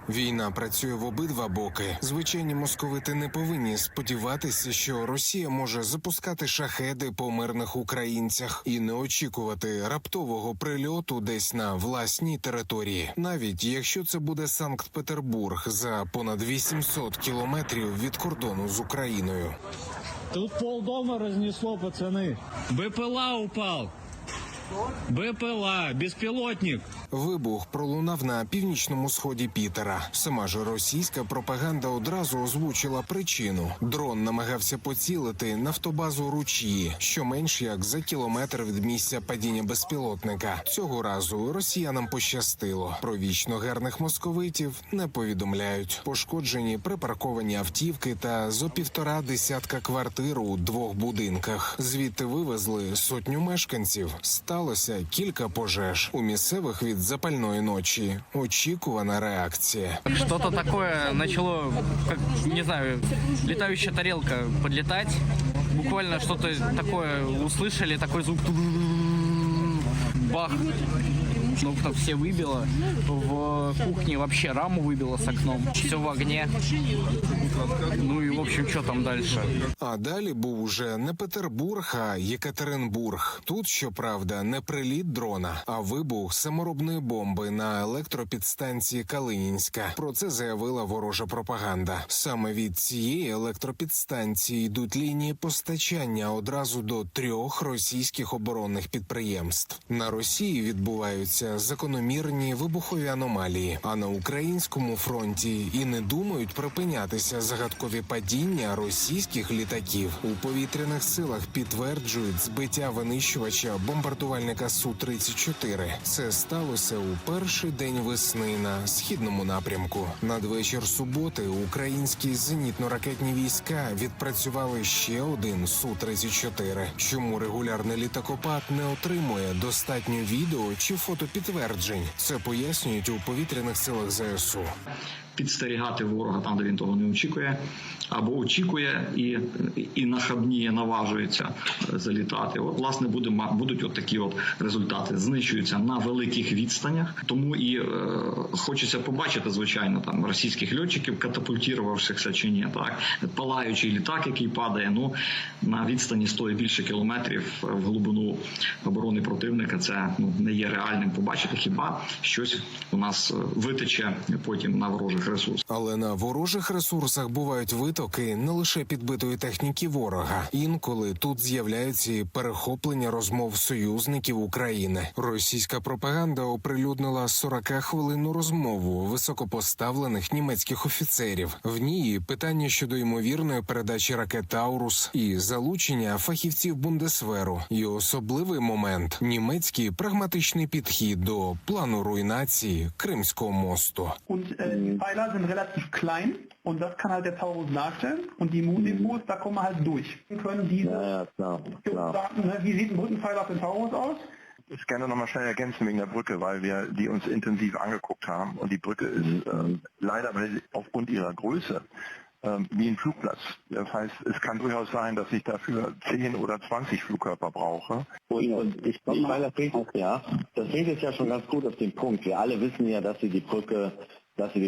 Війна працює в обидва боки. Звичайні московити не повинні сподіватися, що Росія може запускати шахеди по мирних українцях і не очікувати раптового прильоту десь на власній території. Навіть якщо це буде Санкт-Петербург за понад 800 кілометрів від кордону з Україною. Тут полдома разнесло, пацаны. БПЛА упал. БПЛА, безпілотник. Вибух пролунав на північному сході Пітера. Сама ж російська пропаганда одразу озвучила причину. Дрон намагався поцілити нафтобазу Руч'ї, що менш як за кілометр від місця падіння безпілотника. Цього разу росіянам пощастило. Про вічно гарних московитів не повідомляють. Пошкоджені припарковані автівки та зо 1,5 десятка квартир у 2 будинках. Звідти вивезли сотню мешканців. Сталося кілька пожеж. У місцевих від запальної ночі очікувана реакція. Что-то такое начало, как, не знаю, летающая тарелка подлетать. Буквально что-то такое услышали, такой звук. Бах. Ну, все выбило. В кухне вообще раму выбило с окном. Все в огне. Ну и, в общем, что там дальше? А далі був уже не Петербург, а Єкатеринбург. Тут, щоправда, не приліт дрона, а вибух саморобної бомби на електропідстанції Калинінська. Про це заявила ворожа пропаганда. Саме від цієї електропідстанції йдуть лінії постачання одразу до 3 російських оборонних підприємств. На Росії відбуваються закономірні вибухові аномалії, а на українському фронті і не думають припинятися загадкові падіння російських літаків. У повітряних силах підтверджують збиття винищувача бомбардувальника Су-34. Це сталося у перший день весни на східному напрямку. Надвечір суботи українські зенітно-ракетні війська відпрацювали ще один Су-34. Чому регулярний літакопад не отримує достатньо відео чи фотопідтверджень? Це пояснюють у повітряних силах ЗСУ. Підстерігати ворога там, де він того не очікує, або очікує і нахабніє, наважується залітати. От, власне, будуть от такі от результати. Знищуються на великих відстанях. Тому і хочеться побачити, звичайно, там російських льотчиків, катапультувавшихся чи ні. Так? Палаючий літак, який падає, ну, на відстані 100 і більше кілометрів в глибину оборони противника, це не є реальним побачити. Хіба щось у нас витече потім на ворожих ресурсах. Але на ворожих ресурсах бувають витоки не лише підбитої техніки ворога. Інколи тут з'являються і перехоплення розмов союзників України. Російська пропаганда оприлюднила 40-хвилинну розмову високопоставлених німецьких офіцерів. В ній питання щодо ймовірної передачі ракет «Таурус» і залучення фахівців Бундесверу. І особливий момент – німецький прагматичний підхід до плану руйнації Кримського мосту. Pfeiler sind relativ klein und das kann halt der Taurus darstellen und die Depots, da kommen wir halt durch. Können diese Daten, wie sieht ein Brückenpfeiler auf dem Taurus aus? Ich gerne nochmal schnell ergänzen wegen der Brücke, weil wir die uns intensiv angeguckt haben und die Brücke ist leider aufgrund ihrer Größe wie ein Flugplatz. Das heißt, es kann durchaus sein, dass ich dafür 10 oder 20 Flugkörper brauche. Und ich glaube, das bringt es ja schon ganz gut auf den Punkt. Wir alle wissen ja, dass sie die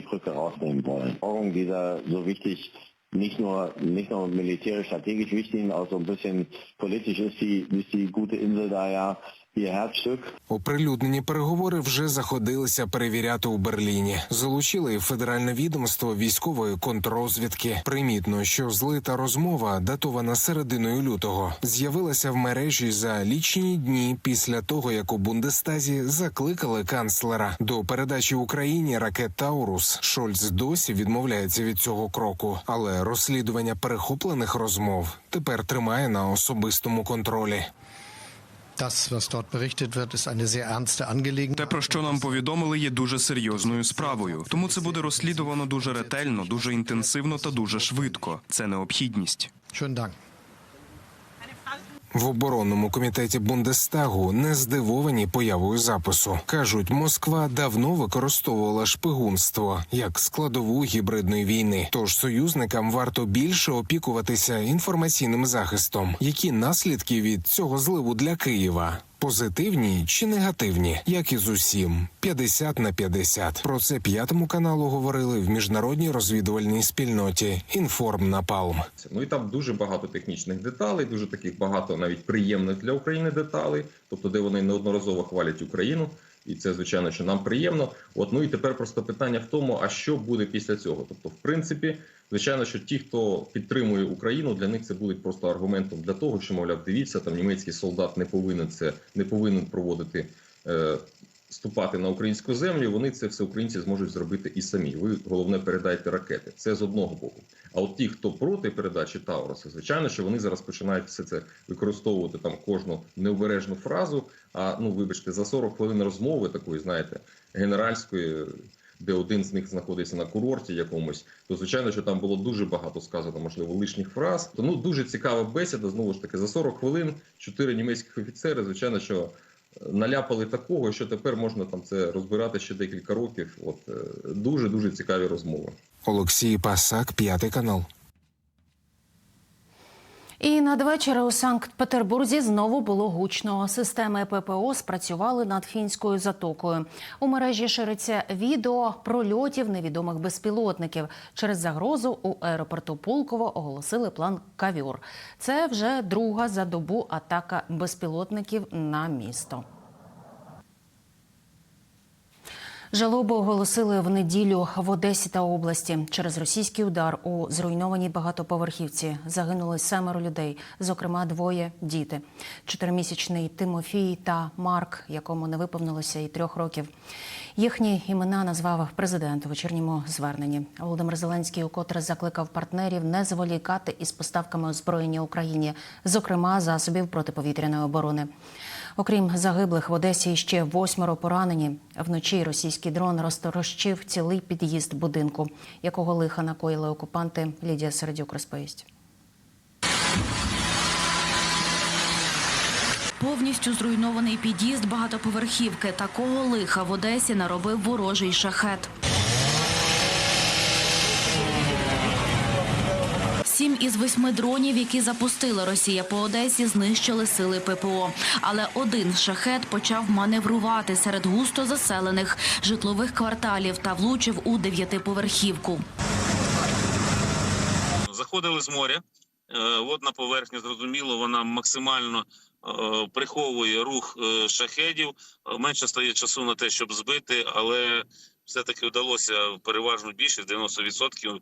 Brücke rausnehmen wollen. Morgen dieser so wichtig, nicht nur militärisch strategisch wichtig, auch so ein bisschen politisch ist die gute Insel da ja ihr Herzstück. Оприлюднені переговори вже заходилися перевіряти у Берліні. Залучили Федеральне відомство військової контррозвідки. Примітно, що злита розмова, датована серединою лютого, з'явилася в мережі за лічені дні після того, як у Бундестазі закликали канцлера до передачі Україні ракет «Таурус». Шольц досі відмовляється від цього кроку, але розслідування перехоплених розмов тепер тримає на особистому контролі. Те, про що нам повідомили, є дуже серйозною справою. Тому це буде розслідувано дуже ретельно, дуже інтенсивно та дуже швидко. Це необхідність. В оборонному комітеті Бундестагу не здивовані появою запису. Кажуть, Москва давно використовувала шпигунство як складову гібридної війни. Тож союзникам варто більше опікуватися інформаційним захистом. Які наслідки від цього зливу для Києва? Позитивні чи негативні, як і з усім, 50/50. Про це П'ятому каналу говорили в міжнародній розвідувальній спільноті «Інформнапалм». Ну і там дуже багато технічних деталей, дуже таких багато навіть приємних для України деталей, тобто де вони неодноразово хвалять Україну. І це, звичайно, що нам приємно. Ну і тепер просто питання в тому, а що буде після цього? Тобто, в принципі, звичайно, що ті, хто підтримує Україну, для них це буде просто аргументом для того, що, мовляв, дивіться, там німецький солдат не повинен проводити, ступати на українську землю, вони це все українці зможуть зробити і самі. Ви, головне, передайте ракети. Це з одного боку. А от ті, хто проти передачі Тауруса, звичайно, що вони зараз починають все це використовувати, там кожну необережну фразу, а, вибачте, за 40 хвилин розмови такої, знаєте, генеральської, де один з них знаходиться на курорті якомусь, то, звичайно, що там було дуже багато сказано, можливо, лишніх фраз. То, дуже цікава бесіда, знову ж таки, за 40 хвилин 4 німецьких офіцери, звичайно, що наляпали такого, що тепер можна там це розбирати ще декілька років. Дуже-дуже цікаві розмови. Олексій Пасак, П'ятий канал. І надвечір у Санкт-Петербурзі знову було гучно. Системи ППО спрацювали над Фінською затокою. У мережі шириться відео прольотів невідомих безпілотників. Через загрозу у аеропорту Пулково оголосили план «Кавьор». Це вже друга за добу атака безпілотників на місто. Жалобу оголосили в неділю в Одесі та області. Через російський удар у зруйнованій багатоповерхівці загинули 7 людей, зокрема 2 діти. 4-місячний Тимофій та Марк, якому не виповнилося і 3 років. Їхні імена назвав президент у вечірньому зверненні. Володимир Зеленський укотре закликав партнерів не зволікати із поставками озброєння Україні, зокрема засобів протиповітряної оборони. Окрім загиблих, в Одесі ще 8 поранені. Вночі російський дрон розтрощив цілий під'їзд будинку. Якого лиха накоїли окупанти, Лідія Середюк розповість. Повністю зруйнований під'їзд багатоповерхівки. Такого лиха в Одесі наробив ворожий шахет. 7 із 8 дронів, які запустила Росія по Одесі, знищили сили ППО. Але один шахет почав маневрувати серед густо заселених житлових кварталів та влучив у 9-поверхівку. Заходили з моря. Водна поверхня, зрозуміло, вона максимально приховує рух шахедів. Менше стає часу на те, щоб збити, але все-таки вдалося переважну більшість, 90%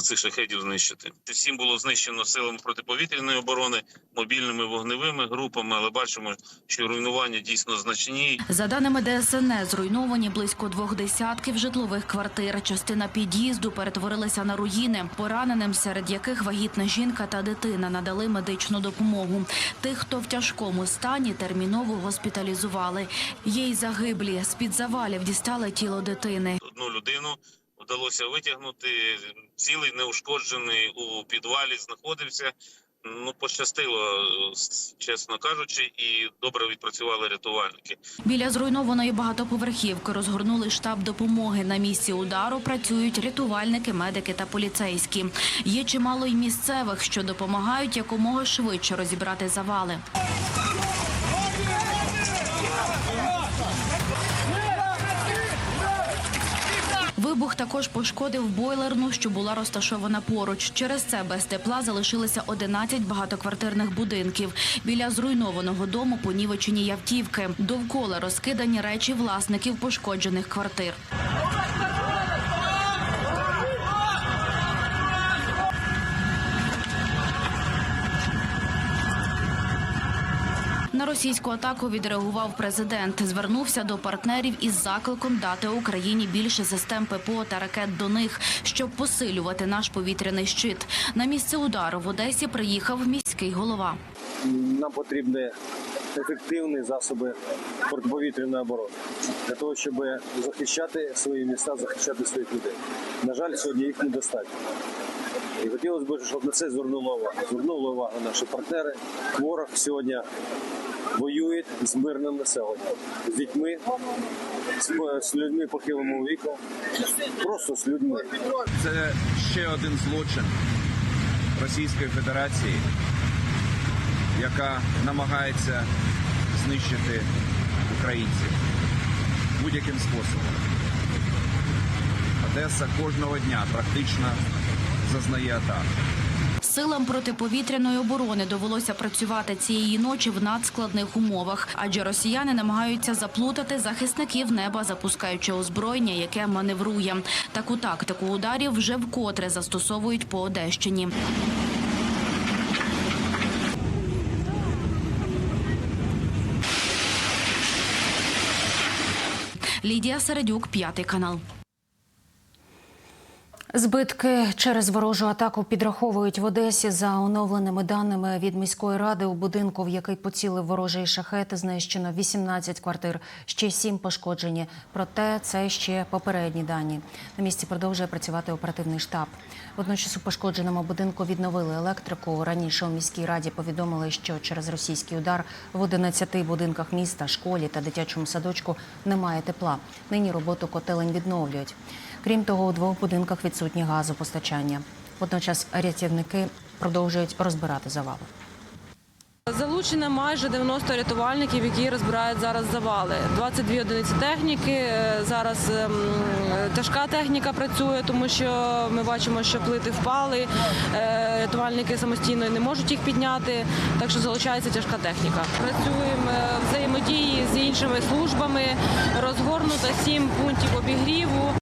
цих шахедів знищити. Всім було знищено силами протиповітряної оборони, мобільними вогневими групами, але бачимо, що руйнування дійсно значні. За даними ДСНС, зруйновані близько 20 житлових квартир. Частина під'їзду перетворилася на руїни. Пораненим, серед яких вагітна жінка та дитина, надали медичну допомогу. Тих, хто в тяжкому стані, терміново госпіталізували. Є й загиблі. З-під завалів дістали тіло дитини. Одну людину вдалося витягнути, цілий неушкоджений у підвалі знаходився. Пощастило, чесно кажучи, і добре відпрацювали рятувальники. Біля зруйнованої багатоповерхівки розгорнули штаб допомоги. На місці удару працюють рятувальники, медики та поліцейські. Є чимало й місцевих, що допомагають якомога швидше розібрати завали. Вибух також пошкодив бойлерну, що була розташована поруч. Через це без тепла залишилися 11 багатоквартирних будинків. Біля зруйнованого дому понівечені й автівки. Довкола розкидані речі власників пошкоджених квартир. На російську атаку відреагував президент. Звернувся до партнерів із закликом дати Україні більше систем ППО та ракет до них, щоб посилювати наш повітряний щит. На місце удару в Одесі приїхав міський голова. Нам потрібні ефективні засоби протиповітряної оборони для того, щоб захищати свої міста, захищати своїх людей. На жаль, сьогодні їх недостатньо. І хотілося б, щоб на це звернули увагу наші партнери. Ворог сьогодні воює з мирним населенням, з дітьми, з людьми похилого віку, просто з людьми. Це ще один злочин Російської Федерації, яка намагається знищити українців будь-яким способом. Одеса кожного дня практично зазнає атак. Силам протиповітряної оборони довелося працювати цієї ночі в надскладних умовах, адже росіяни намагаються заплутати захисників неба, запускаючи озброєння, яке маневрує. Таку тактику ударів вже вкотре застосовують по Одещині. Лідія Середюк, 5 канал. Збитки через ворожу атаку підраховують в Одесі. За оновленими даними від міської ради, у будинку, в який поцілив ворожий шахет, знищено 18 квартир, ще 7 пошкоджені. Проте це ще попередні дані. На місці продовжує працювати оперативний штаб. Водночас у пошкодженому будинку відновили електрику. Раніше у міській раді повідомили, що через російський удар в 11 будинках міста, школі та дитячому садочку немає тепла. Нині роботу котелень відновлюють. Крім того, у 2 будинках відсутнє газопостачання. Водночас рятівники продовжують розбирати завали. Залучено майже 90 рятувальників, які розбирають зараз завали. 22 одиниці техніки. Зараз тяжка техніка працює, тому що ми бачимо, що плити впали. Рятувальники самостійно не можуть їх підняти, так що залучається тяжка техніка. Працюємо в взаємодії з іншими службами. Розгорнуто 7 пунктів обігріву.